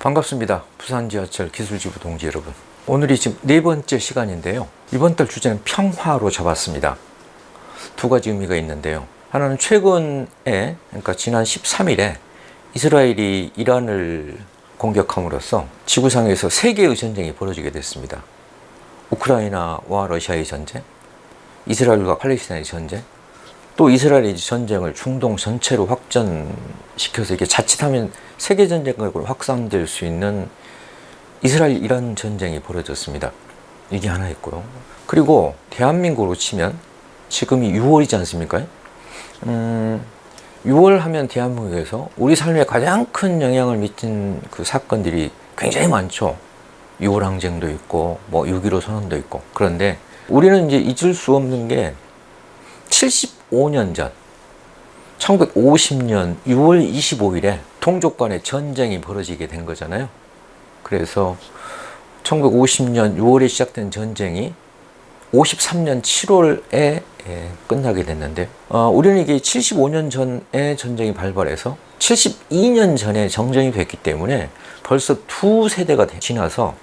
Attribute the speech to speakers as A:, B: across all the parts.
A: 반갑습니다. 부산지하철 기술지부 동지 여러분. 오늘이 지금 네 번째 시간인데요. 이번 달 주제는 평화로 잡았습니다. 두 가지 의미가 있는데요. 하나는 최근에, 그러니까 지난 13일에 이스라엘이 이란을 공격함으로써 지구상에서 세 개의 전쟁이 벌어지게 됐습니다. 우크라이나와 러시아의 전쟁, 이스라엘과 팔레스타인의 전쟁, 또 이스라엘이 전쟁을 중동 전체로 확전시켜서 이게 자칫하면 세계 전쟁으로 확산될 수 있는 이스라엘 이란 전쟁이 벌어졌습니다. 이게 하나 있고요. 그리고 대한민국으로 치면 지금이 6월이지 않습니까? 6월 하면 대한민국에서 우리 삶에 가장 큰 영향을 미친 그 사건들이 굉장히 많죠. 6월 항쟁도 있고 뭐 6.15 선언도 있고. 그런데 우리는 이제 잊을 수 없는 게 75년 전 1950년 6월 25일에 동족 간의 전쟁이 벌어지게 된 거잖아요. 그래서 1950년 6월에 시작된 전쟁이 53년 7월에 끝나게 됐는데, 우리는 이게 75년 전에 전쟁이 발발해서 72년 전에 정전이 됐기 때문에 벌써 두 세대가 지나서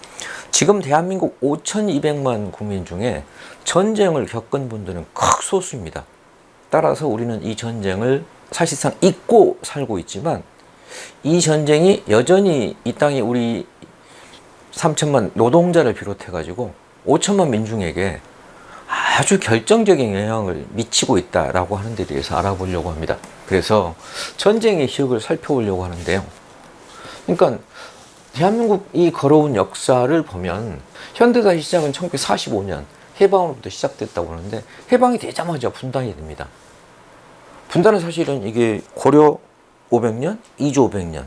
A: 지금 대한민국 5,200만 국민 중에 전쟁을 겪은 분들은 극소수입니다. 따라서 우리는 이 전쟁을 사실상 잊고 살고 있지만, 이 전쟁이 여전히 이 땅에 우리 3천만 노동자를 비롯해 가지고 5천만 민중에게 아주 결정적인 영향을 미치고 있다라고 하는 데 대해서 알아보려고 합니다. 그래서 전쟁의 기억을 살펴보려고 하는데요. 그러니까 대한민국이 걸어온 역사를 보면 현대사의 시작은 1945년 해방으로부터 시작됐다고 하는데, 해방이 되자마자 분단이 됩니다. 분단은 사실은 이게 고려 500년, 이조 500년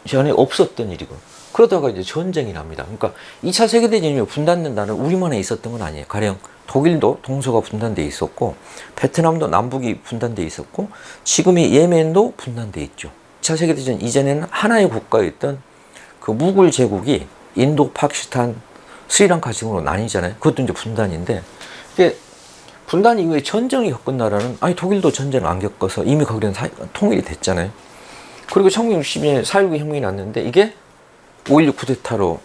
A: 전에 없었던 일이고, 그러다가 이제 전쟁이 납니다. 그러니까 2차 세계대전이 분단된다는 우리만에 있었던 건 아니에요. 가령 독일도 동서가 분단돼 있었고, 베트남도 남북이 분단돼 있었고, 지금의 예멘도 분단돼 있죠. 2차 세계대전 이전에는 하나의 국가였던 그 무굴 제국이 인도, 파키스탄, 스리랑카 지금으로 나뉘잖아요. 그것도 이제 분단인데, 이게 분단 이후에 전쟁이 겪은 나라는, 아니 독일도 전쟁을 안 겪어서 이미 거기는 통일이 됐잖아요. 그리고 1960년에 4.19 혁명이 났는데, 이게 5.16 쿠데타로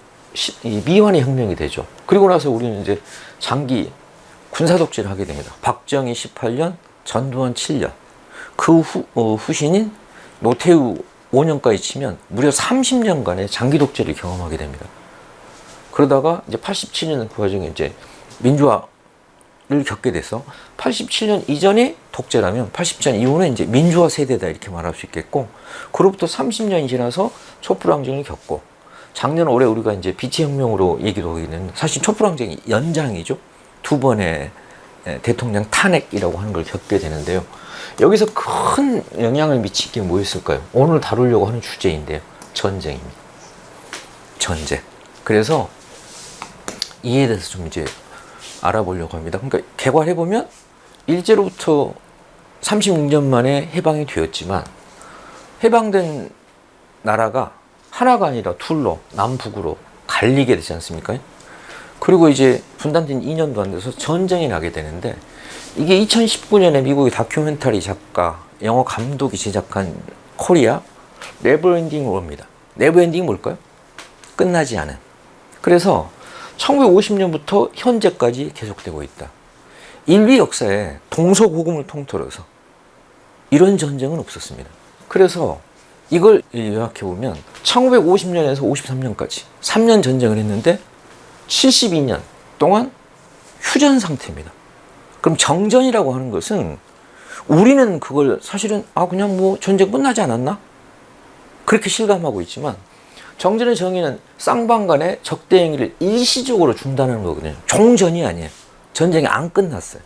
A: 미완의 혁명이 되죠. 그리고 나서 우리는 이제 장기 군사 독재를 하게 됩니다. 박정희 18년, 전두환 7년. 그 후신인 노태우 5년까지 치면 무려 30년간의 장기 독재를 경험하게 됩니다. 그러다가 이제 87년 그 과정에 이제 민주화를 겪게 돼서 87년 이전이 독재라면 87년 이후는 이제 민주화 세대다 이렇게 말할 수 있겠고, 그로부터 30년이 지나서 촛불항쟁을 겪고, 작년 올해 우리가 이제 비치혁명으로 얘기도 하게 되는, 사실 촛불항쟁이 연장이죠. 두 번의 대통령 탄핵이라고 하는 걸 겪게 되는데요. 여기서 큰 영향을 미칠 게 뭐였을까요? 오늘 다루려고 하는 주제인데요. 전쟁입니다. 전쟁. 그래서 이에 대해서 좀 이제 알아보려고 합니다. 그러니까 개괄해보면 일제로부터 36년 만에 해방이 되었지만, 해방된 나라가 하나가 아니라 둘로 남북으로 갈리게 되지 않습니까? 그리고 이제 분단된 2년도 안 돼서 전쟁이 나게 되는데, 이게 2019년에 미국의 다큐멘터리 작가, 영화 감독이 제작한 코리아 네버엔딩 워입니다. 네버엔딩이 뭘까요? 끝나지 않은. 그래서 1950년부터 현재까지 계속되고 있다. 인류 역사에 동서고금을 통틀어서 이런 전쟁은 없었습니다. 그래서 이걸 요약해보면 1950년에서 53년까지 3년 전쟁을 했는데 72년 동안 휴전 상태입니다. 그럼 정전이라고 하는 것은 우리는 그걸 사실은 그냥 뭐 전쟁 끝나지 않았나? 그렇게 실감하고 있지만, 정전의 정의는 쌍방 간의 적대 행위를 일시적으로 중단하는 거거든요. 종전이 아니에요. 전쟁이 안 끝났어요.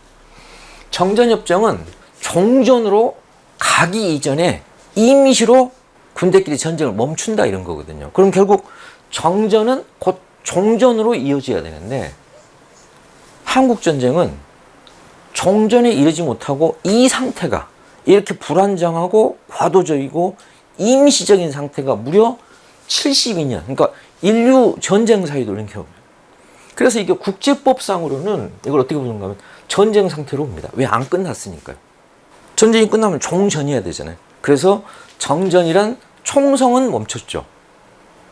A: 정전협정은 종전으로 가기 이전에 임시로 군대끼리 전쟁을 멈춘다 이런 거거든요. 그럼 결국 정전은 곧 종전으로 이어져야 되는데, 한국전쟁은 종전에 이르지 못하고 이 상태가 이렇게 불안정하고 과도적이고 임시적인 상태가 무려 72년, 그러니까 인류 전쟁 사이도 이렇게 옵니다. 그래서 이게 국제법상으로는 이걸 어떻게 보는가 하면 전쟁 상태로 옵니다. 왜? 안 끝났으니까요. 전쟁이 끝나면 종전이어야 되잖아요. 그래서 정전이란 총성은 멈췄죠.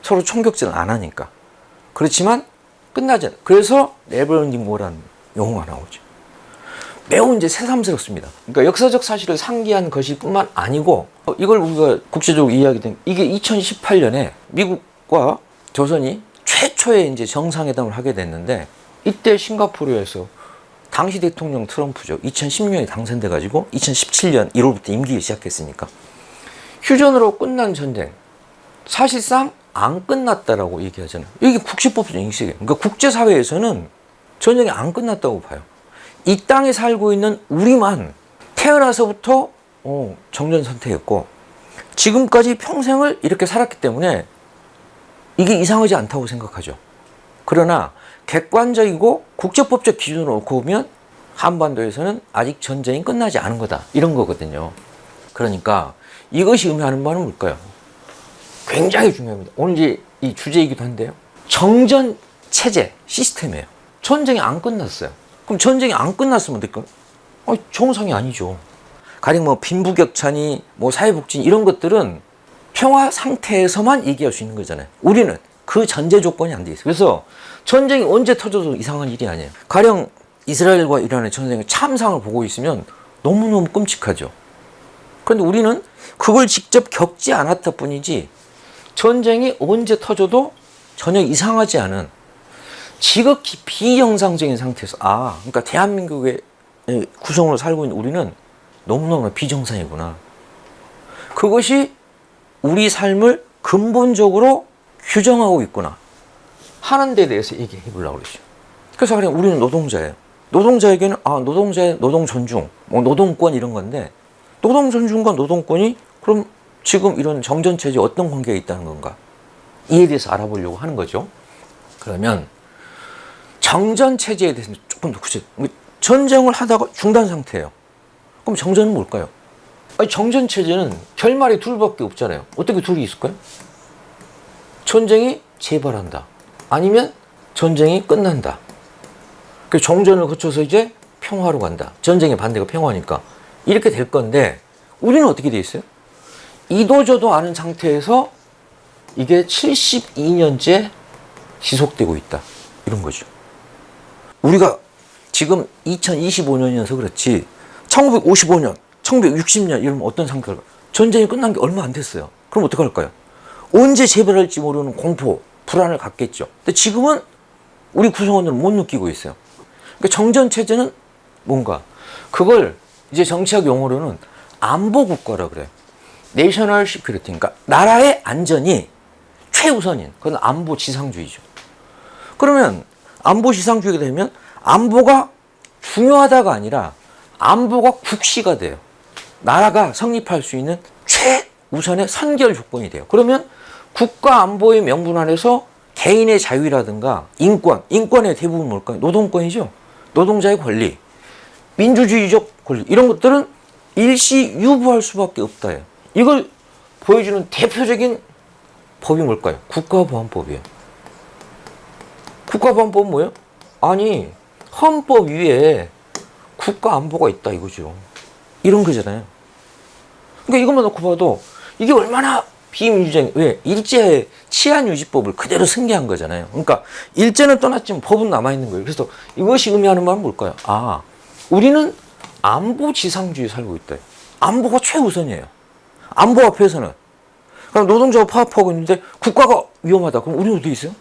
A: 서로 총격전 안 하니까. 그렇지만 끝나지 않아요. 그래서 네버엔딩 워라는 용어가 나오죠. 매우 이제 새삼스럽습니다. 그러니까 역사적 사실을 상기한 것일 뿐만 아니고 이걸 우리가 국제적으로 이해하게 된 이게 2018년에 미국과 조선이 최초의 이제 정상회담을 하게 됐는데 이때 싱가포르에서 당시 대통령 트럼프죠. 2016년에 당선돼 가지고 2017년 1월부터 임기를 시작했으니까 휴전으로 끝난 전쟁 사실상 안 끝났다라고 얘기하잖아요. 이게 국제법적 인식이에요. 그러니까 국제사회에서는 전쟁이 안 끝났다고 봐요. 이 땅에 살고 있는 우리만 태어나서부터 정전 상태였고 지금까지 평생을 이렇게 살았기 때문에 이게 이상하지 않다고 생각하죠. 그러나 객관적이고 국제법적 기준으로 놓고 보면 한반도에서는 아직 전쟁이 끝나지 않은 거다. 이런 거거든요. 그러니까 이것이 의미하는 바는 뭘까요? 굉장히 중요합니다. 오늘 이제 이 주제이기도 한데요. 정전 체제, 시스템이에요. 전쟁이 안 끝났어요. 그럼 전쟁이 안 끝났으면 될까요? 정상이 아니죠. 가령 뭐 빈부격차니 뭐 사회복지 이런 것들은 평화 상태에서만 얘기할 수 있는 거잖아요. 우리는 그 전제 조건이 안 돼 있어요. 그래서 전쟁이 언제 터져도 이상한 일이 아니에요. 가령 이스라엘과 이란의 전쟁의 참상을 보고 있으면 너무너무 끔찍하죠. 그런데 우리는 그걸 직접 겪지 않았다 뿐이지 전쟁이 언제 터져도 전혀 이상하지 않은 지극히 비정상적인 상태에서 그러니까 대한민국의 구성으로 살고 있는 우리는 너무너무 비정상이구나. 그것이 우리 삶을 근본적으로 규정하고 있구나 하는 데 대해서 얘기해 보려고 그러죠. 그래서 그냥 우리는 노동자예요. 노동자에게는 노동자의 노동 존중, 뭐 노동권 이런 건데 노동 존중과 노동권이 그럼 지금 이런 정전 체제에 어떤 관계가 있다는 건가? 이에 대해서 알아보려고 하는 거죠. 그러면 정전 체제에 대해서 조금 더 구체. 전쟁을 하다가 중단 상태예요. 그럼 정전은 뭘까요? 정전 체제는 결말이 둘밖에 없잖아요. 어떻게 둘이 있을까요? 전쟁이 재발한다. 아니면 전쟁이 끝난다. 그 정전을 거쳐서 이제 평화로 간다. 전쟁의 반대가 평화니까. 이렇게 될 건데 우리는 어떻게 돼 있어요? 이도저도 않은 상태에서 이게 72년째 지속되고 있다. 이런 거죠. 우리가 지금 2025년이어서 그렇지 1955년, 1960년 이러면 어떤 상태일까요? 전쟁이 끝난 게 얼마 안 됐어요. 그럼 어떡할까요? 언제 재발할지 모르는 공포, 불안을 갖겠죠. 근데 지금은 우리 구성원들은 못 느끼고 있어요. 그러니까 정전체제는 뭔가 그걸 이제 정치학 용어로는 안보국가라 그래요. 내셔널 시큐리티, 그러니까 나라의 안전이 최우선인 그건 안보 지상주의죠. 그러면 안보 지상주의가 되면 안보가 중요하다가 아니라 안보가 국시가 돼요. 나라가 성립할 수 있는 최우선의 선결 조건이 돼요. 그러면 국가 안보의 명분 안에서 개인의 자유라든가 인권의 대부분 뭘까요? 노동권이죠. 노동자의 권리, 민주주의적 권리 이런 것들은 일시 유보할 수밖에 없다예요. 이걸 보여주는 대표적인 법이 뭘까요? 국가보안법이에요. 국가보안법은 뭐예요? 아니 헌법 위에 국가안보가 있다 이거죠. 이런 거잖아요. 그러니까 이것만 놓고 봐도 이게 얼마나 비민주적인, 왜? 일제의 치안유지법을 그대로 승계한 거잖아요. 그러니까 일제는 떠났지만 법은 남아있는 거예요. 그래서 이것이 의미하는 말은 뭘까요? 우리는 안보 지상주의에 살고 있다. 안보가 최우선이에요. 안보 앞에서는. 그럼 노동자가 파업하고 있는데 국가가 위험하다. 그럼 우리는 어디 있어요?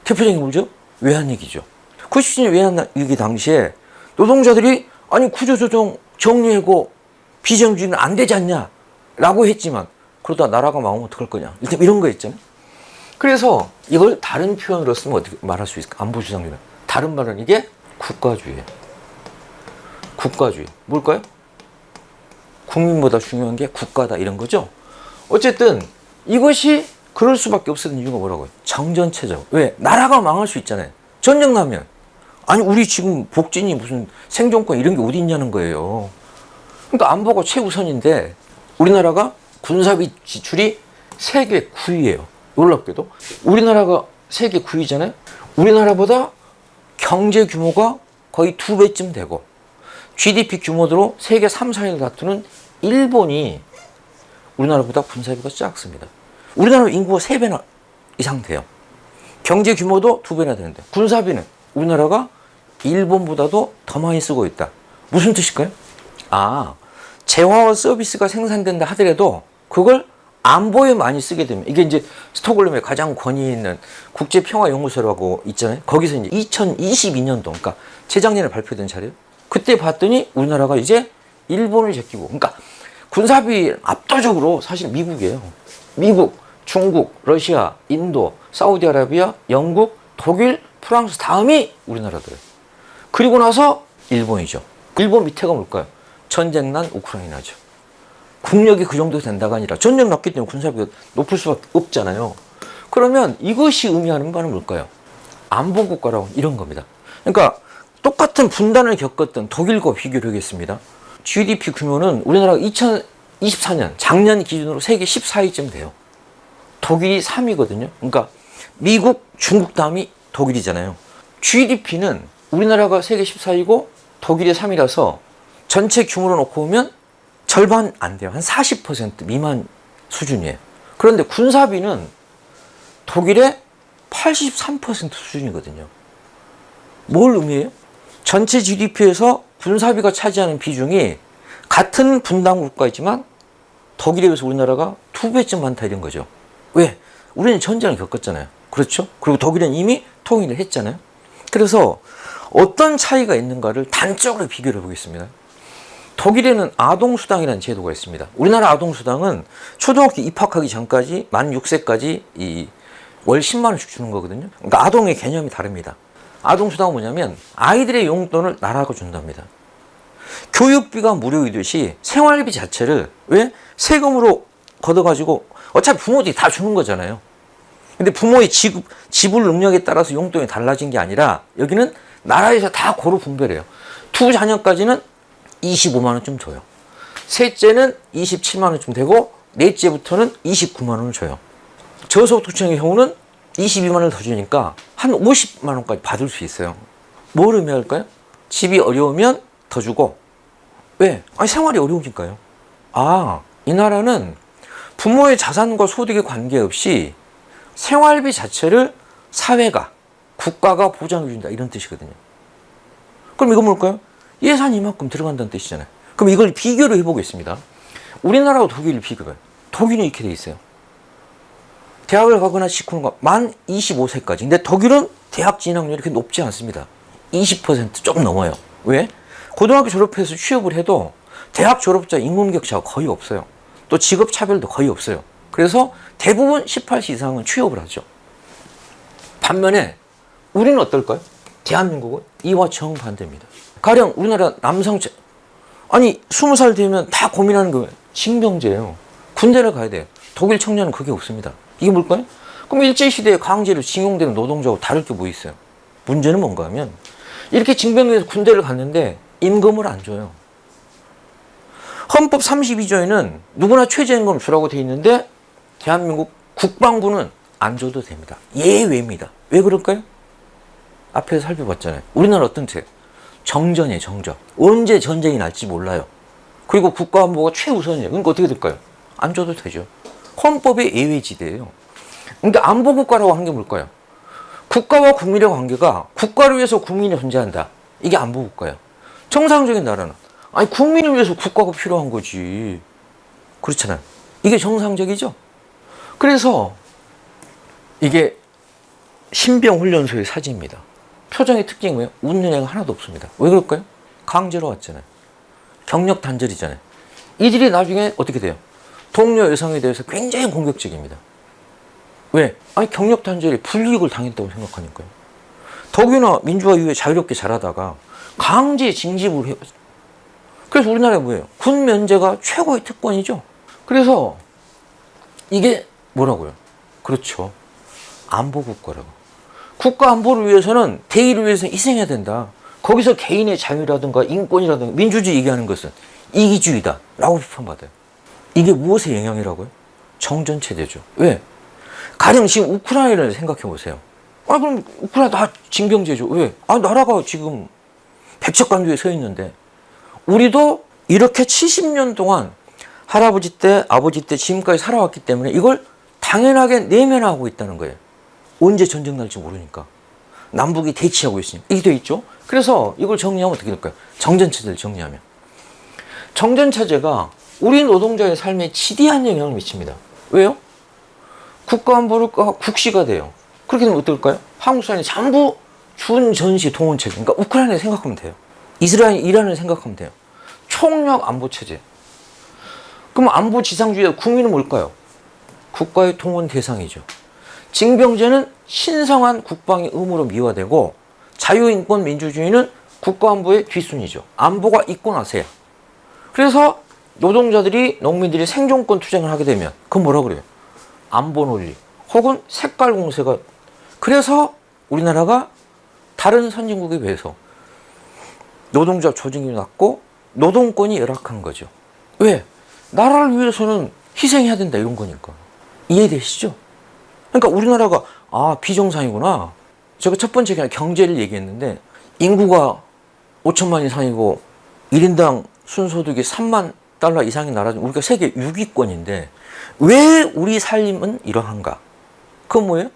A: 대표적인 게 뭐죠? 외환위기죠. 90년 외환위기 당시에 노동자들이 아니 구조조정 정리하고 비정규직은 안 되지 않냐 라고 했지만 그러다 나라가 망하면 어떡할 거냐 이런 거 있잖아요. 그래서 이걸 다른 표현으로 쓰면 어떻게 말할 수 있을까? 안보지상주의. 다른 말은 이게 국가주의예요. 국가주의. 뭘까요? 국민보다 중요한 게 국가다 이런 거죠. 어쨌든 이것이 그럴 수밖에 없었던 이유가 뭐라고요? 정전체제. 왜? 나라가 망할 수 있잖아요. 전쟁 나면. 아니 우리 지금 복진이 무슨 생존권 이런 게 어디 있냐는 거예요. 그러니까 안보가 최우선인데 우리나라가 군사비 지출이 세계 9위예요. 놀랍게도. 우리나라가 세계 9위잖아요. 우리나라보다 경제 규모가 거의 2배쯤 되고 GDP 규모대로 세계 3, 4위를 다투는 일본이 우리나라보다 군사비가 작습니다. 우리나라 인구가 3배나 이 상태예요. 경제 규모도 2배나 되는데 군사비는 우리나라가 일본보다도 더 많이 쓰고 있다. 무슨 뜻일까요? 재화와 서비스가 생산된다 하더라도 그걸 안보에 많이 쓰게 되면, 이게 이제 스톡홀름에 가장 권위 있는 국제평화연구소라고 있잖아요. 거기서 이제 2022년도, 그러니까 재작년에 발표된 자료예요. 그때 봤더니 우리나라가 이제 일본을 제끼고, 그러니까 군사비 압도적으로 사실 미국이에요. 미국, 중국, 러시아, 인도, 사우디아라비아, 영국, 독일, 프랑스 다음이 우리나라더래요. 그리고 나서 일본이죠. 일본 밑에가 뭘까요? 전쟁 난 우크라이나죠. 국력이 그 정도 된다가 아니라 전쟁 났기 때문에 군사비가 높을 수밖에 없잖아요. 그러면 이것이 의미하는 바는 뭘까요? 안보국가라고 이런 겁니다. 그러니까 똑같은 분단을 겪었던 독일과 비교를 하겠습니다. GDP 규모는 우리나라가 2024년 작년 기준으로 세계 14위쯤 돼요. 독일이 3위거든요. 그러니까 미국, 중국 다음이 독일이잖아요. GDP는 우리나라가 세계 14위고 독일이 3위라서 전체 규모로 놓고 보면 절반 안 돼요. 한 40% 미만 수준이에요. 그런데 군사비는 독일의 83% 수준이거든요. 뭘 의미해요? 전체 GDP에서 군사비가 차지하는 비중이 같은 분단 국가이지만 독일에 비해서 우리나라가 2배쯤 많다 이런 거죠. 왜? 우리는 전쟁을 겪었잖아요. 그렇죠? 그리고 독일은 이미 통일을 했잖아요. 그래서 어떤 차이가 있는가를 단적으로 비교를 해보겠습니다. 독일에는 아동수당이라는 제도가 있습니다. 우리나라 아동수당은 초등학교 입학하기 전까지 만 6세까지 월 10만 원씩 주는 거거든요. 그러니까 아동의 개념이 다릅니다. 아동수당은 뭐냐면 아이들의 용돈을 나라가 준답니다. 교육비가 무료이듯이 생활비 자체를 왜? 세금으로 걷어가지고 어차피 부모들이 다 주는 거잖아요. 근데 부모의 지불 능력에 따라서 용돈이 달라진 게 아니라 여기는 나라에서 다 고루 분별해요. 두 자녀까지는 25만 원쯤 줘요. 셋째는 27만 원쯤 되고 넷째부터는 29만 원을 줘요. 저소득층의 경우는 22만 원을 더 주니까 한 50만 원까지 받을 수 있어요. 뭘 의미할까요? 집이 어려우면 더 주고. 왜? 생활이 어려우니까요. 이 나라는 부모의 자산과 소득에 관계없이 생활비 자체를 사회가, 국가가 보장해준다 이런 뜻이거든요. 그럼 이건 뭘까요? 예산이 이만큼 들어간다는 뜻이잖아요. 그럼 이걸 비교를 해보겠습니다. 우리나라와 독일을 비교해요. 독일은 이렇게 돼 있어요. 대학을 가거나 시키는 거 만 25세까지. 근데 독일은 대학 진학률이 그렇게 높지 않습니다. 20% 좀 넘어요. 왜? 고등학교 졸업해서 취업을 해도 대학 졸업자 임금 격차가 거의 없어요. 또 직업 차별도 거의 없어요. 그래서 대부분 18세 이상은 취업을 하죠. 반면에 우리는 어떨까요? 대한민국은 이와 정반대입니다. 가령 우리나라 남성 20살 되면 다 고민하는 거예요. 징병제예요. 군대를 가야 돼요. 독일 청년은 그게 없습니다. 이게 뭘까요? 그럼 일제시대에 강제로 징용되는 노동자하고 다를 게 뭐 있어요? 문제는 뭔가 하면 이렇게 징병돼서 군대를 갔는데 임금을 안 줘요. 헌법 32조에는 누구나 최저임금 주라고 돼 있는데 대한민국 국방부는 안 줘도 됩니다. 예외입니다. 왜 그럴까요? 앞에서 살펴봤잖아요. 우리나라 어떤 데? 정전이에요, 정전. 언제 전쟁이 날지 몰라요. 그리고 국가안보가 최우선이에요. 그러니까 어떻게 될까요? 안 줘도 되죠. 헌법의 예외지대예요. 그러니까 안보국가라고 하는 게 뭘까요? 국가와 국민의 관계가 국가를 위해서 국민이 존재한다. 이게 안보국가예요. 정상적인 나라는 국민을 위해서 국가가 필요한 거지. 그렇잖아요. 이게 정상적이죠. 그래서 이게 신병훈련소의 사진입니다. 표정의 특징이 뭐예요? 웃는 애가 하나도 없습니다. 왜 그럴까요? 강제로 왔잖아요. 경력 단절이잖아요. 이들이 나중에 어떻게 돼요? 동료 여성에 대해서 굉장히 공격적입니다. 왜? 경력 단절에 불이익을 당했다고 생각하니까요. 더구나 민주화 이후에 자유롭게 자라다가 강제 징집을 해요. 그래서 우리나라에 뭐예요? 군 면제가 최고의 특권이죠. 그래서 이게 뭐라고요? 그렇죠. 안보국가라고. 국가 안보를 위해서는 대의를 위해서 희생해야 된다. 거기서 개인의 자유라든가 인권이라든가 민주주의 얘기하는 것은 이기주의다 라고 비판받아요. 이게 무엇의 영향이라고요? 정전체제죠. 왜? 가령 지금 우크라이나를 생각해 보세요. 그럼 우크라이나 다 징병제죠. 왜? 나라가 지금 백척간두에 서 있는데 우리도 이렇게 70년 동안 할아버지 때, 아버지 때, 지금까지 살아왔기 때문에 이걸 당연하게 내면화하고 있다는 거예요. 언제 전쟁 날지 모르니까. 남북이 대치하고 있으니까. 이게 돼 있죠. 그래서 이걸 정리하면 어떻게 될까요? 정전체제를 정리하면. 정전체제가 우리 노동자의 삶에 지대한 영향을 미칩니다. 왜요? 국가안보가 국시가 돼요. 그렇게 되면 어떨까요? 한국 사람이 전부 준전시 동원체제. 그러니까 우크라이나를 생각하면 돼요. 이스라엘, 이란을 생각하면 돼요. 총력 안보체제. 그럼 안보지상주의의 국민은 뭘까요? 국가의 동원 대상이죠. 징병제는 신성한 국방의 의무로 미화되고 자유인권 민주주의는 국가안보의 뒷순이죠. 안보가 있고 나서야. 그래서 노동자들이 농민들이 생존권 투쟁을 하게 되면 그건 뭐라고 그래요? 안보 논리 혹은 색깔 공세가. 그래서 우리나라가 다른 선진국에 비해서 노동자 조직이 낮고 노동권이 열악한 거죠. 왜? 나라를 위해서는 희생해야 된다 이런 거니까. 이해되시죠? 그러니까 우리나라가 비정상이구나. 제가 첫 번째 그냥 경제를 얘기했는데 인구가 5천만 이상이고 1인당 순소득이 3만 달러 이상의 나라는 우리가 세계 6위권인데 왜 우리 삶은 이러한가? 그건 뭐예요?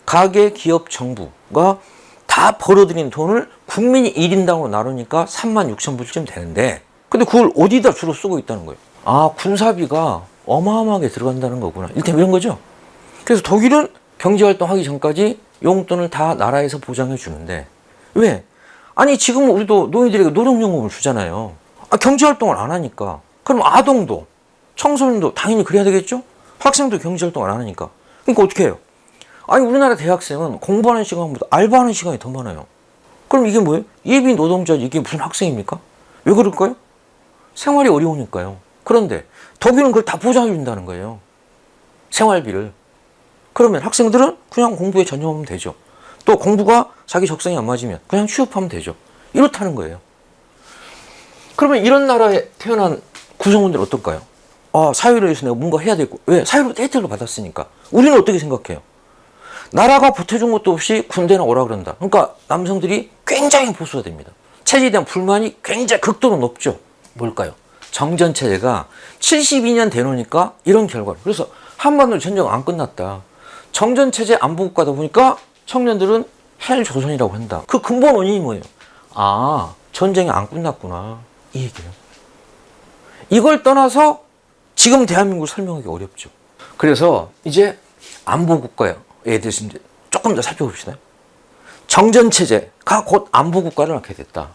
A: 가계, 기업, 정부가 다 벌어들인 돈을 국민이 1인당으로 나누니까 3만 6천 불쯤 되는데 근데 그걸 어디다 주로 쓰고 있다는 거예요? 군사비가 어마어마하게 들어간다는 거구나. 일단 이런 거죠. 그래서 독일은 경제활동 하기 전까지 용돈을 다 나라에서 보장해 주는데 왜? 아니 지금 우리도 노인들에게 노령연금을 주잖아요. 경제활동을 안 하니까. 그럼 아동도 청소년도 당연히 그래야 되겠죠? 학생도 경제활동을 안 하니까. 그러니까 어떻게 해요? 아니 우리나라 대학생은 공부하는 시간보다 알바하는 시간이 더 많아요. 그럼 이게 뭐예요? 예비 노동자 이게 무슨 학생입니까? 왜 그럴까요? 생활이 어려우니까요. 그런데 독일은 그걸 다 보장해 준다는 거예요. 생활비를. 그러면 학생들은 그냥 공부에 전념하면 되죠. 또 공부가 자기 적성에 안 맞으면 그냥 취업하면 되죠. 이렇다는 거예요. 그러면 이런 나라에 태어난 구성원들은 어떨까요? 사회를 위해서 내가 뭔가 해야 되고. 왜? 사회로 혜택을 받았으니까. 우리는 어떻게 생각해요? 나라가 보태준 것도 없이 군대나 오라 그런다. 그러니까 남성들이 굉장히 보수가 됩니다. 체제에 대한 불만이 굉장히 극도로 높죠. 뭘까요? 정전체제가 72년 되놓으니까 이런 결과를. 그래서 한반도 전쟁 안 끝났다. 정전체제 안보국가다 보니까 청년들은 헬조선이라고 한다. 그 근본 원인이 뭐예요? 전쟁이 안 끝났구나. 이 얘기예요. 이걸 떠나서 지금 대한민국을 설명하기 어렵죠. 그래서 이제 안보국가에 대해서 이제 조금 더 살펴봅시다. 정전체제가 곧 안보국가를 낳게 됐다.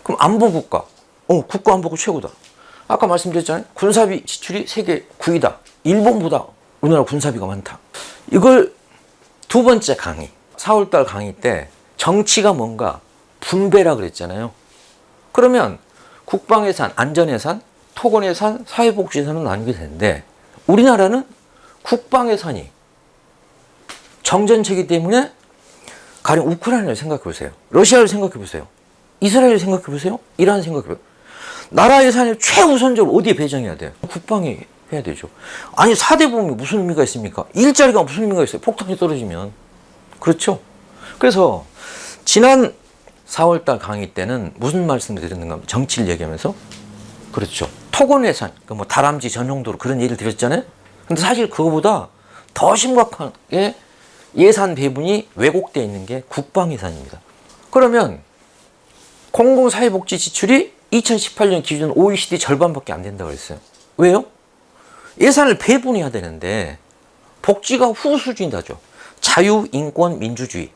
A: 그럼 안보국가. 국가안보가 최고다. 아까 말씀드렸잖아요. 군사비 지출이 세계 9위다. 일본보다 우리나라 군사비가 많다. 이걸 두 번째 강의, 4월달 강의 때 정치가 뭔가 분배라 그랬잖아요. 그러면 국방예산, 안전예산, 토건예산, 사회복지예산은 나뉘게 되는데 우리나라는 국방예산이 정전체이기 때문에 가령 우크라이나를 생각해 보세요. 러시아를 생각해 보세요. 이스라엘을 생각해 보세요. 이란을 생각해 보세요. 나라 예산을 최우선적으로 어디에 배정해야 돼요? 국방에 해야 되죠. 아니 4대 보험이 무슨 의미가 있습니까? 일자리가 무슨 의미가 있어요? 폭탄이 떨어지면. 그렇죠? 그래서 지난 4월달 강의 때는 무슨 말씀을 드렸는가? 정치를 얘기하면서 그렇죠. 토건 예산, 뭐 다람쥐 전용도로 그런 예를 드렸잖아요. 근데 사실 그거보다 더 심각하게 예산 배분이 왜곡되어 있는 게 국방 예산입니다. 그러면 공공사회복지 지출이 2018년 기준 OECD 절반밖에 안 된다고 그랬어요. 왜요? 예산을 배분해야 되는데 복지가 후수준이다죠. 자유, 인권, 민주주의.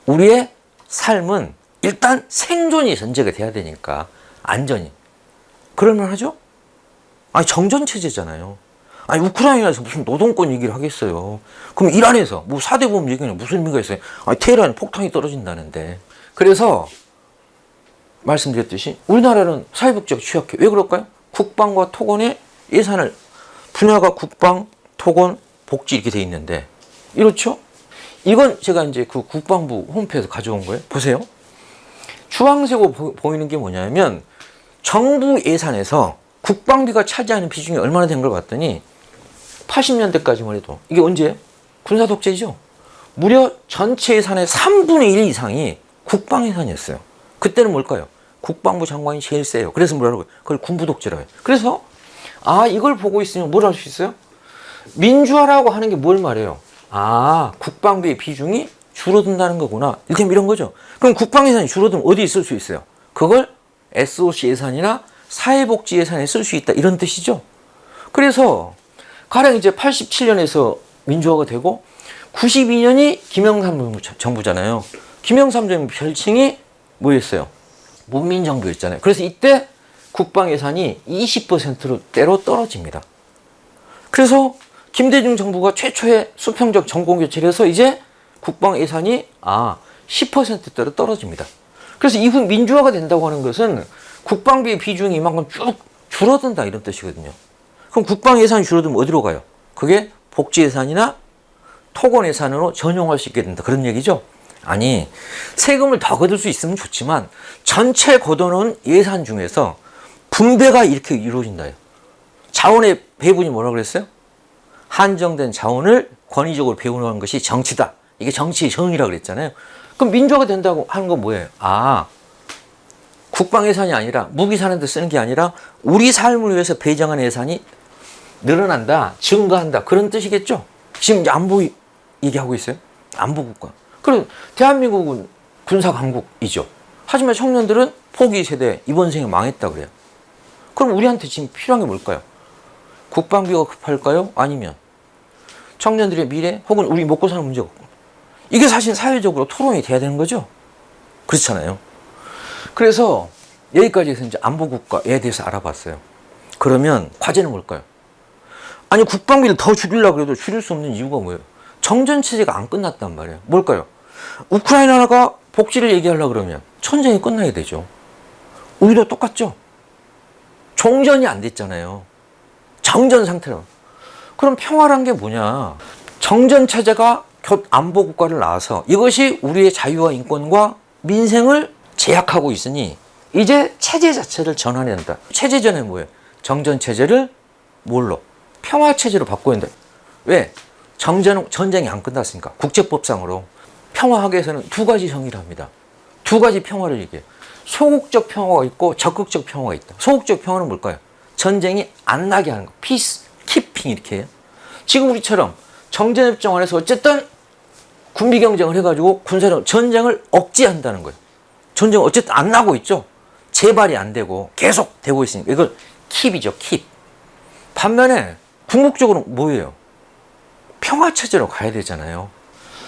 A: 우리의 삶은 일단 생존이 전제가 돼야 되니까 안전이. 그럴만 하죠? 정전체제잖아요. 우크라이나에서 무슨 노동권 얘기를 하겠어요. 그럼 이란에서 뭐 4대 보험 얘기는 무슨 의미가 있어요? 테헤란에 폭탄이 떨어진다는데. 그래서 말씀드렸듯이 우리나라는 사회복지가 취약해. 왜 그럴까요? 국방과 토건의 예산을 분야가 국방, 토건, 복지 이렇게 돼 있는데 이렇죠? 이건 제가 이제 그 국방부 홈페이지에서 가져온 거예요. 보세요. 주황색으로 보이는 게 뭐냐면 정부 예산에서 국방비가 차지하는 비중이 얼마나 된 걸 봤더니 80년대까지만 해도 이게 언제예요? 군사 독재죠. 무려 전체 예산의 3분의 1 이상이 국방 예산이었어요. 그때는 뭘까요? 국방부 장관이 제일 세요. 그래서 뭐라고 해요? 그걸 군부 독재라고 해요. 그래서 이걸 보고 있으면 뭘 할 수 있어요? 민주화라고 하는 게 뭘 말해요? 아, 국방비 비중이 줄어든다는 거구나. 이렇게 이런 거죠. 그럼 국방 예산이 줄어들면 어디에 쓸 수 있어요? 그걸 SOC 예산이나 사회복지 예산에 쓸 수 있다. 이런 뜻이죠. 그래서 가령 이제 87년에서 민주화가 되고 92년이 김영삼 정부잖아요. 김영삼 정부 별칭이 뭐였어요? 문민정부였잖아요. 그래서 이때 국방 예산이 20%대로 떨어집니다. 그래서 김대중 정부가 최초의 수평적 정권교체를 해서 이제 국방 예산이 10%대로 떨어집니다. 그래서 이후 민주화가 된다고 하는 것은 국방비 비중이 이만큼 쭉 줄어든다 이런 뜻이거든요. 그럼 국방 예산이 줄어들면 어디로 가요? 그게 복지 예산이나 토건 예산으로 전용할 수 있게 된다. 그런 얘기죠. 아니, 세금을 더 거둘 수 있으면 좋지만 전체 걷어놓은 예산 중에서 분배가 이렇게 이루어진다요. 자원의 배분이 뭐라고 그랬어요? 한정된 자원을 권위적으로 배분하는 것이 정치다. 이게 정치의 정의라고 그랬잖아요. 그럼 민주화가 된다고 하는 건 뭐예요? 국방 예산이 아니라 무기 사는 데 쓰는 게 아니라 우리 삶을 위해서 배정한 예산이 늘어난다, 증가한다 그런 뜻이겠죠. 지금 이제 안보 얘기하고 있어요. 안보 국가. 그럼 대한민국은 군사 강국이죠. 하지만 청년들은 포기 세대 이번 생에 망했다 그래요. 그럼 우리한테 지금 필요한 게 뭘까요? 국방비가 급할까요? 아니면 청년들의 미래 혹은 우리 먹고 사는 문제가 이게 사실 사회적으로 토론이 돼야 되는 거죠. 그렇잖아요. 그래서 여기까지 해서 이제 안보국가에 대해서 알아봤어요. 그러면 과제는 뭘까요? 아니 국방비를 더 줄이려고 해도 줄일 수 없는 이유가 뭐예요? 정전체제가 안 끝났단 말이에요. 뭘까요? 우크라이나가 복지를 얘기하려고 그러면 전쟁이 끝나야 되죠. 우리도 똑같죠? 종전이 안 됐잖아요. 정전 상태로. 그럼 평화란 게 뭐냐? 정전체제가 안보국가를 낳아서 이것이 우리의 자유와 인권과 민생을 제약하고 있으니 이제 체제 자체를 전환해야 한다. 체제 전환은 뭐예요? 정전체제를 뭘로? 평화체제로 바꿔야 한다. 왜? 전쟁이 안 끝났으니까. 국제법상으로. 평화하기 위해서는 두 가지 정의를 합니다. 두 가지 평화를 얘기해요. 소극적 평화가 있고 적극적 평화가 있다. 소극적 평화는 뭘까요? 전쟁이 안 나게 하는 거. 피스, 키핑 이렇게 해요. 지금 우리처럼 정전협정 안에서 어쨌든 군비경쟁을 해가지고 군사력 전쟁을 억제한다는 거예요. 전쟁은 어쨌든 안 나고 있죠. 재발이 안 되고 계속 되고 있으니까 이걸 킵이죠. 킵. 반면에 궁극적으로 뭐예요? 평화체제로 가야 되잖아요.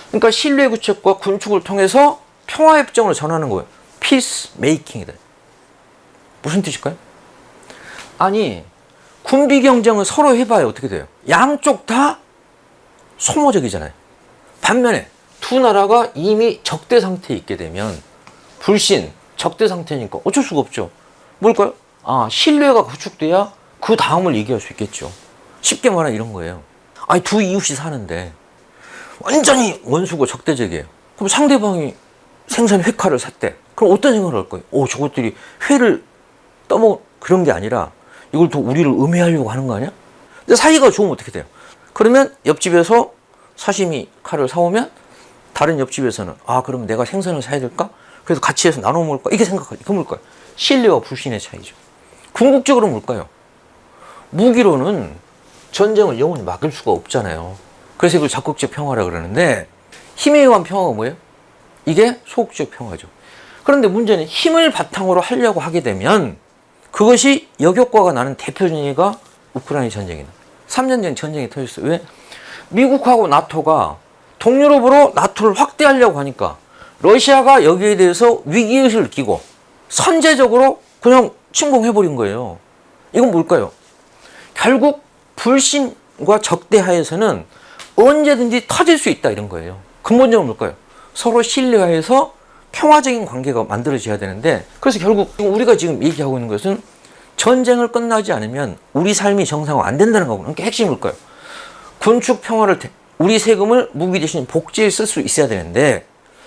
A: 그러니까 신뢰 구축과 군축을 통해서 평화협정으로 전하는 거예요. 피스 메이킹이다. 무슨 뜻일까요? 아니 군비 경쟁을 서로 해봐야 어떻게 돼요? 양쪽 다 소모적이잖아요. 반면에 두 나라가 이미 적대 상태에 있게 되면 불신, 적대 상태니까 어쩔 수가 없죠. 뭘까요? 신뢰가 구축돼야 그 다음을 얘기할 수 있겠죠. 쉽게 말하면 이런 거예요. 아니 두 이웃이 사는데 완전히 원수고 적대적이에요. 그럼 상대방이 생선 회칼을 샀대. 그럼 어떤 생각을 할 거예요? 저것들이 회를 떠먹 그런 게 아니라 이걸 또 우리를 음해하려고 하는 거 아니야? 근데 사이가 좋으면 어떻게 돼요? 그러면 옆집에서 사시미 칼을 사오면 다른 옆집에서는 그러면 내가 생선을 사야 될까? 그래서 같이 해서 나눠 먹을까? 이게 생각하죠. 그건 뭘까요? 신뢰와 불신의 차이죠. 궁극적으로 뭘까요? 무기로는 전쟁을 영원히 막을 수가 없잖아요. 그래서 이걸 적극적 평화라고 그러는데 힘에 의한 평화가 뭐예요? 이게 소극적 평화죠. 그런데 문제는 힘을 바탕으로 하려고 하게 되면 그것이 역효과가 나는 대표 전개가 우크라이나 전쟁이다. 3년 전 전쟁이 터졌어요. 왜? 미국하고 나토가 동유럽으로 나토를 확대하려고 하니까 러시아가 여기에 대해서 위기의식을 느끼고 선제적으로 그냥 침공해버린 거예요. 이건 뭘까요? 결국 불신과 적대하에서는 언제든지 터질 수 있다 이런 거예요. 근본적으로 뭘까요? 서로 신뢰하에서 평화적인 관계가 만들어져야 되는데 그래서 결국 우리가 지금 얘기하고 있는 것은 전쟁을 끝나지 않으면 우리 삶이 정상화 안 된다는 거고 그러니까 핵심이 뭘까요? 군축 평화를 우리 세금을 무기 대신 복지에 쓸 수 있어야 되는데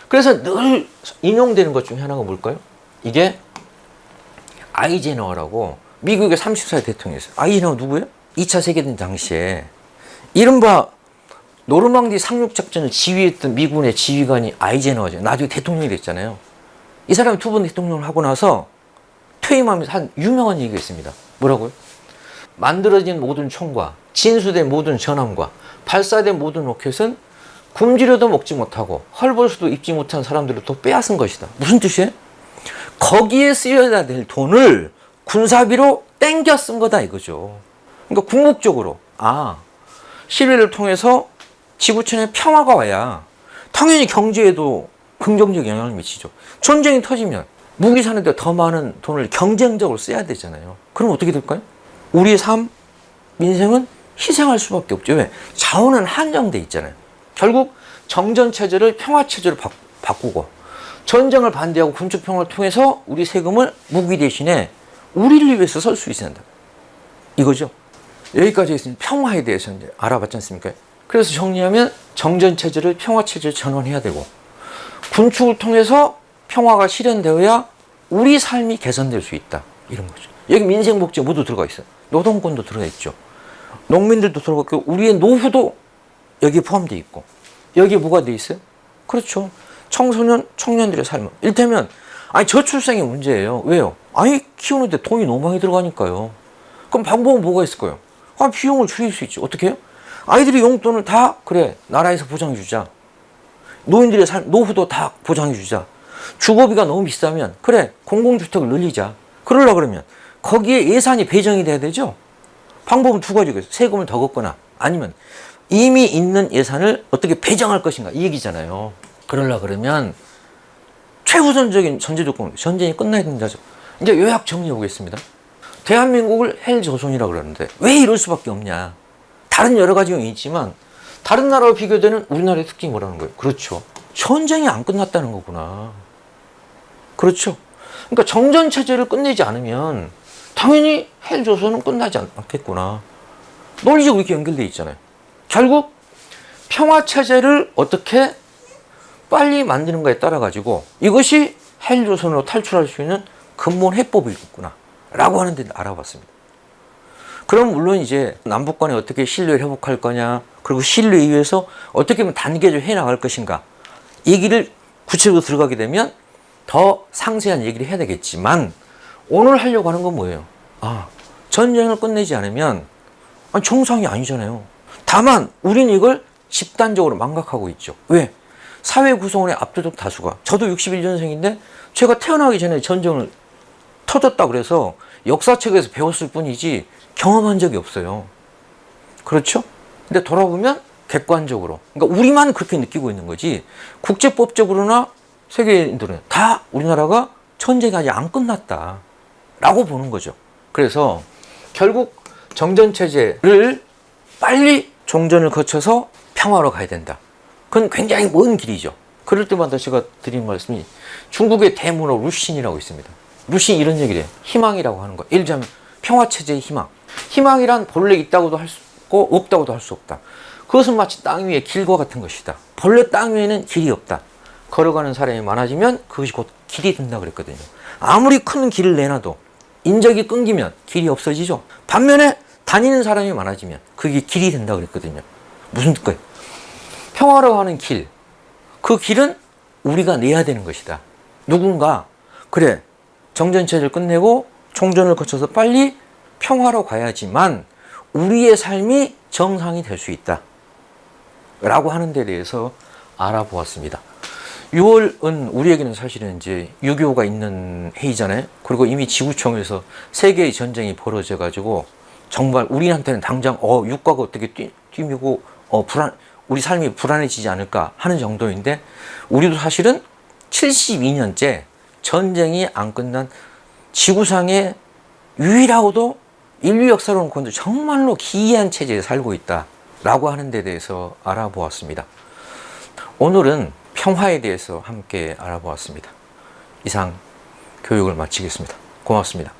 A: 그래서 늘 인용되는 것 중에 하나가 뭘까요? 이게 아이젠하워라고 미국의 30살 대통령이었어요. 아이젠하워 누구예요? 2차 세계대전 당시에 이른바 노르망디 상륙작전을 지휘했던 미군의 지휘관이 아이젠하워죠. 나중에 대통령이 됐잖아요. 이 사람이 두 번 대통령을 하고 나서 퇴임하면서 한 유명한 얘기가 있습니다. 뭐라고요? 만들어진 모든 총과 진수된 모든 전함과 발사된 모든 로켓은 굶주려도 먹지 못하고 헐벗어도 입지 못한 사람들을 또 빼앗은 것이다. 무슨 뜻이에요? 거기에 쓰여야 될 돈을 군사비로 땡겨 쓴 거다 이거죠. 그러니까 궁극적으로 시위를 통해서 지구촌에 평화가 와야 당연히 경제에도 긍정적 영향을 미치죠. 전쟁이 터지면 무기 사는 데 더 많은 돈을 경쟁적으로 써야 되잖아요. 그럼 어떻게 될까요? 우리의 삶, 민생은 희생할 수밖에 없죠. 왜? 자원은 한정돼 있잖아요. 결국 정전체제를 평화체제로 바꾸고 전쟁을 반대하고 군주평화를 통해서 우리 세금을 무기 대신에 우리를 위해서 쓸 수 있어야 한다. 이거죠. 여기까지 있으면 평화에 대해서 이제 알아봤지 않습니까? 그래서 정리하면 정전체제를 평화체제로 전환해야 되고 군축을 통해서 평화가 실현되어야 우리 삶이 개선될 수 있다. 이런 거죠. 여기 민생복지 모두 들어가 있어요. 노동권도 들어가 있죠. 농민들도 들어가 있고 우리의 노후도 여기에 포함되어 있고 여기에 뭐가 돼 있어요? 그렇죠. 청소년, 청년들의 삶. 이를테면 저출생이 문제예요. 왜요? 아이 키우는데 돈이 너무 많이 들어가니까요. 그럼 방법은 뭐가 있을까요? 비용을 줄일 수 있죠. 어떻게 해요? 아이들이 용돈을 다 나라에서 보장해 주자. 노인들의 노후도 다 보장해 주자. 주거비가 너무 비싸면 공공주택을 늘리자. 그러려고 그러면 거기에 예산이 배정이 돼야 되죠. 방법은 두 가지가 있어요. 세금을 더 걷거나 아니면 이미 있는 예산을 어떻게 배정할 것인가 이 얘기잖아요. 그러려고 그러면 최우선적인 전제 조건, 전쟁이 끝나야 된다죠. 이제 요약 정리해 보겠습니다. 대한민국을 헬조선이라고 그러는데 왜 이럴 수밖에 없냐. 다른 여러 가지 요인이 있지만 다른 나라와 비교되는 우리나라의 특징이 뭐라는 거예요? 그렇죠. 전쟁이 안 끝났다는 거구나. 그렇죠. 그러니까 정전체제를 끝내지 않으면 당연히 헬조선은 끝나지 않겠구나. 논리적으로 이렇게 연결되어 있잖아요. 결국 평화체제를 어떻게 빨리 만드는가에 따라 가지고 이것이 헬조선으로 탈출할 수 있는 근본 해법이겠구나 라고 하는 데 알아봤습니다. 그럼 물론 이제 남북 간에 어떻게 신뢰를 회복할 거냐, 그리고 신뢰에 의해서 어떻게 하면 단계적으로 해나갈 것인가, 얘기를 구체적으로 들어가게 되면 더 상세한 얘기를 해야 되겠지만 오늘 하려고 하는 건 뭐예요? 전쟁을 끝내지 않으면 정상이 아니잖아요. 다만 우리는 이걸 집단적으로 망각하고 있죠. 왜? 사회 구성원의 압도적 다수가, 저도 61년생인데 제가 태어나기 전에 전쟁을 터졌다 그래서 역사책에서 배웠을 뿐이지 경험한 적이 없어요. 그렇죠? 근데 돌아보면 객관적으로, 그러니까 우리만 그렇게 느끼고 있는 거지 국제법적으로나 세계인들은 다 우리나라가 전쟁이 아직 안 끝났다 라고 보는 거죠. 그래서 결국 정전체제를 빨리 종전을 거쳐서 평화로 가야 된다. 그건 굉장히 먼 길이죠. 그럴 때마다 제가 드린 말씀이 중국의 대문호 루신이라고 있습니다. 루신이 이런 얘기를 해요. 희망이라고 하는 거. 예를 들자면 평화체제의 희망. 희망이란 본래 있다고도 할 수 없고 없다고도 할 수 없다. 그것은 마치 땅 위의 길과 같은 것이다. 본래 땅 위에는 길이 없다. 걸어가는 사람이 많아지면 그것이 곧 길이 된다 그랬거든요. 아무리 큰 길을 내놔도 인적이 끊기면 길이 없어지죠. 반면에 다니는 사람이 많아지면 그게 길이 된다 그랬거든요. 무슨 뜻일까요? 평화로 가는 길, 그 길은 우리가 내야 되는 것이다. 누군가 정전체제를 끝내고 종전을 거쳐서 빨리 평화로 가야지만 우리의 삶이 정상이 될 수 있다 라고 하는 데 대해서 알아보았습니다. 6월은 우리에게는 사실은 이제 6.25가 있는 해이잖아요. 그리고 이미 지구촌에서 세계의 전쟁이 벌어져 가지고 정말 우리한테는 당장 유가가 어떻게 뛰고 우리 삶이 불안해지지 않을까 하는 정도인데, 우리도 사실은 72년째 전쟁이 안 끝난 지구상의 유일하고도 인류 역사로 놓고는 정말로 기이한 체제에 살고 있다라고 하는 데 대해서 알아보았습니다. 오늘은 평화에 대해서 함께 알아보았습니다. 이상 교육을 마치겠습니다. 고맙습니다.